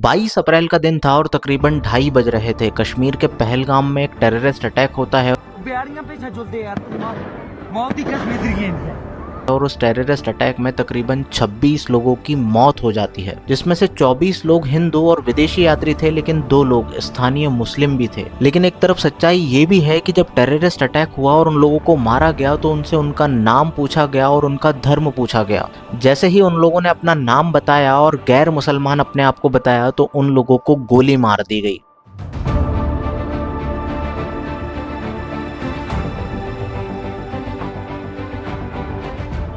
22 अप्रैल का दिन था और तकरीबन 2:30 बज रहे थे। कश्मीर के पहलगाम में एक टेररिस्ट अटैक होता है और उस टेररिस्ट अटैक में तकरीबन 26 लोगों की मौत हो जाती है, जिसमें से 24 लोग हिंदू और विदेशी यात्री थे, लेकिन 2 लोग स्थानीय मुस्लिम भी थे। लेकिन एक तरफ सच्चाई ये भी है कि जब टेररिस्ट अटैक हुआ और उन लोगों को मारा गया तो उनसे उनका नाम पूछा गया और उनका धर्म पूछा गया। जैसे ही उन लोगों ने अपना नाम बताया और गैर मुसलमान अपने आप को बताया तो उन लोगों को गोली मार दी गई।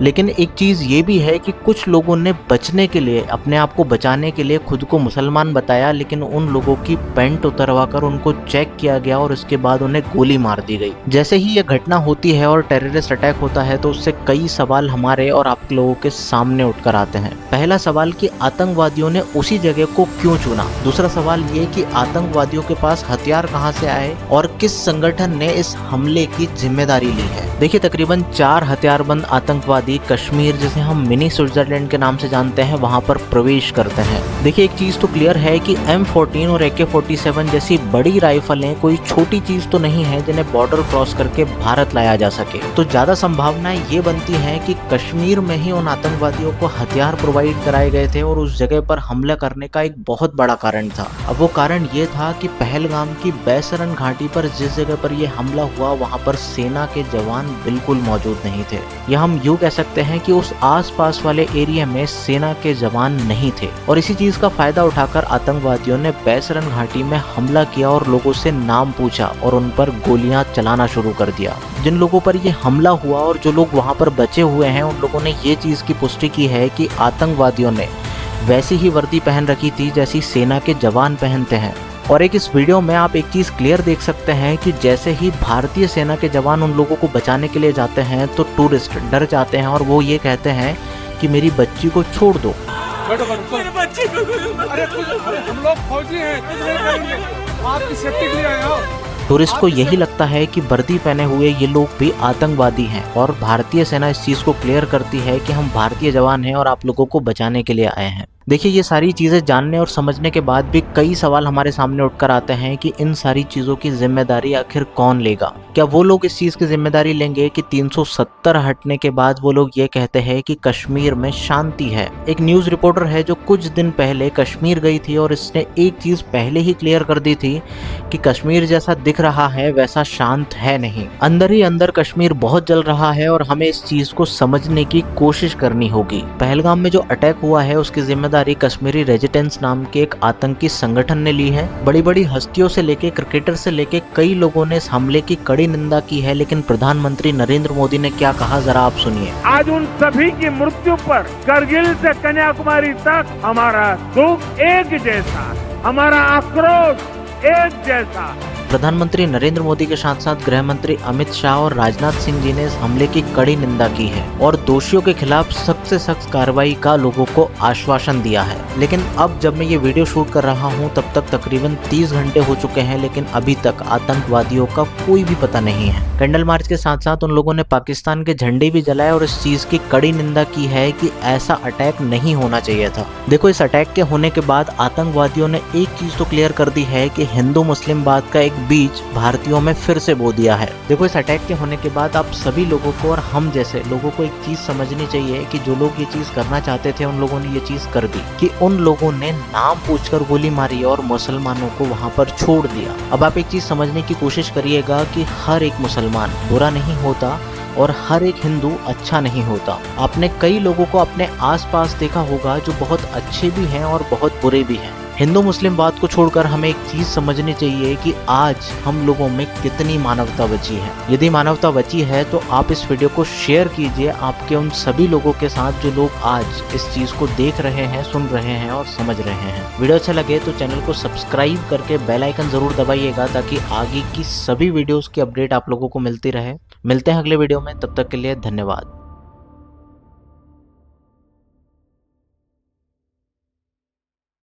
लेकिन एक चीज़ ये भी है कि कुछ लोगों ने बचने के लिए, अपने आप को बचाने के लिए खुद को मुसलमान बताया, लेकिन उन लोगों की पैंट उतरवाकर उनको चेक किया गया और इसके बाद उन्हें गोली मार दी गई। जैसे ही ये घटना होती है और टेररिस्ट अटैक होता है तो उससे कई सवाल हमारे और आप लोगों के सामने उठकर आते हैं। पहला सवाल कि आतंकवादियों ने उसी जगह को क्यों चुना। दूसरा सवाल ये कि आतंकवादियों के पास हथियार कहाँ से आए और किस संगठन ने इस हमले की जिम्मेदारी ली है। देखिए, तकरीबन 4 हथियारबंद आतंकवादी कश्मीर, जिसे हम मिनी स्विट्जरलैंड के नाम से जानते हैं, वहां पर प्रवेश करते हैं। देखिए, एक चीज तो क्लियर है कि M14 और AK-47 जैसी बड़ी राइफलें कोई छोटी चीज तो नहीं है जिन्हें बॉर्डर क्रॉस करके भारत लाया जा सके। तो ज्यादा संभावनाएं ये बनती हैं कि कश्मीर में ही उन आतंकवादियों को हथियार प्रोवाइड कराए गए थे और उस जगह पर हमला करने का एक बहुत बड़ा कारण था। अब वो कारण ये था कि पहलगाम की बैसरन घाटी पर जिस जगह पर यह हमला हुआ वहां पर सेना के जवान बिल्कुल मौजूद नहीं थे, या हम यूं कह सकते हैं कि उस आसपास वाले एरिया में सेना के जवान नहीं थे। और इसी चीज का फायदा उठाकर आतंकवादियों ने बैसरन घाटी में हमला किया और लोगों से नाम पूछा और उन पर गोलियां चलाना शुरू कर दिया। जिन लोगों पर ये हमला हुआ और जो लोग वहां पर बचे हुए हैं उन लोगों ने ये चीज की पुष्टि की है कि आतंकवादियों ने वैसी ही वर्दी पहन रखी थी जैसी सेना के जवान पहनते हैं। और एक इस वीडियो में आप एक चीज क्लियर देख सकते हैं कि जैसे ही भारतीय सेना के जवान उन लोगों को बचाने के लिए जाते हैं तो टूरिस्ट डर जाते हैं और वो ये कहते हैं कि मेरी बच्ची को छोड़ दो। मेरे बच्ची को अरे हम लोग फौजी हैं, कुछ नहीं करेंगे, आपकी सेफ्टी के लिए आए हो। टूरिस्ट को यही लगता है कि वर्दी पहने हुए ये लोग भी आतंकवादी हैं और भारतीय सेना इस चीज को क्लियर करती है कि हम भारतीय जवान हैं और आप लोगों को बचाने के लिए आए हैं। देखिए, ये सारी चीज़ें जानने और समझने के बाद भी कई सवाल हमारे सामने उठकर आते हैं कि इन सारी चीज़ों की जिम्मेदारी आखिर कौन लेगा। क्या वो लोग इस चीज़ की जिम्मेदारी लेंगे कि 370 हटने के बाद वो लोग ये कहते हैं कि कश्मीर में शांति है। एक न्यूज़ रिपोर्टर है जो कुछ दिन पहले कश्मीर गई थी और इसने एक चीज़ पहले ही क्लियर कर दी थी कि कश्मीर जैसा दिख रहा है वैसा शांत है नहीं। अंदर ही अंदर कश्मीर बहुत जल रहा है और हमें इस चीज़ को समझने की कोशिश करनी होगी। पहलगाम में जो अटैक हुआ है उसकी जिम्मेदारी कश्मीरी रेजिडेंस नाम के एक आतंकी संगठन ने ली है। बड़ी बड़ी हस्तियों से लेके क्रिकेटर से लेके कई लोगों ने इस हमले की कड़ी निंदा की है, लेकिन प्रधानमंत्री नरेंद्र मोदी ने क्या कहा, जरा आप सुनिए। आज उन सभी की मृत्यु पर करगिल से कन्याकुमारी तक हमारा दुख एक जैसा, हमारा आक्रोश एक जैसा। प्रधानमंत्री नरेंद्र मोदी के साथ साथ गृह मंत्री अमित शाह और राजनाथ सिंह जी ने इस हमले की कड़ी निंदा की है और दोषियों के खिलाफ सख्त से सख्त कार्रवाई का लोगों को आश्वासन दिया है। लेकिन अब जब मैं ये वीडियो शूट कर रहा हूँ तब तक तकरीबन 30 घंटे हो चुके हैं, लेकिन अभी तक आतंकवादियों का कोई भी पता नहीं है। कैंडल मार्च के साथ साथ उन लोगों ने पाकिस्तान के झंडे भी जलाए और इस चीज की कड़ी निंदा की है कि ऐसा अटैक नहीं होना चाहिए था। देखो, इस अटैक के होने के बाद आतंकवादियों ने एक चीज तो क्लियर कर दी है कि हिंदू मुस्लिम बात का एक बीज भारतीयों में फिर से बो दिया है। देखो, इस अटैक के होने के बाद आप सभी लोगों को और हम जैसे लोगों को एक चीज समझनी चाहिए कि जो लोग ये चीज करना चाहते थे उन लोगों ने ये चीज कर दी कि उन लोगों ने नाम पूछकर गोली मारी और मुसलमानों को वहां पर छोड़ दिया। अब आप एक चीज समझने की कोशिश करिएगा कि हर एक मुसलमान बुरा नहीं होता और हर एक हिंदू अच्छा नहीं होता। आपने कई लोगों को अपने आसपास देखा होगा जो बहुत अच्छे भी हैं और बहुत बुरे भी हैं। हिंदू मुस्लिम बात को छोड़कर हमें एक चीज समझनी चाहिए कि आज हम लोगों में कितनी मानवता बची है। यदि मानवता बची है तो आप इस वीडियो को शेयर कीजिए आपके उन सभी लोगों के साथ जो लोग आज इस चीज को देख रहे हैं, सुन रहे हैं और समझ रहे हैं। वीडियो अच्छा लगे तो चैनल को सब्सक्राइब करके बेल आइकन जरूर दबाइएगा ताकि आगे की सभी वीडियोस की अपडेट आप लोगों को मिलती रहे। मिलते हैं अगले वीडियो में, तब तक के लिए धन्यवाद।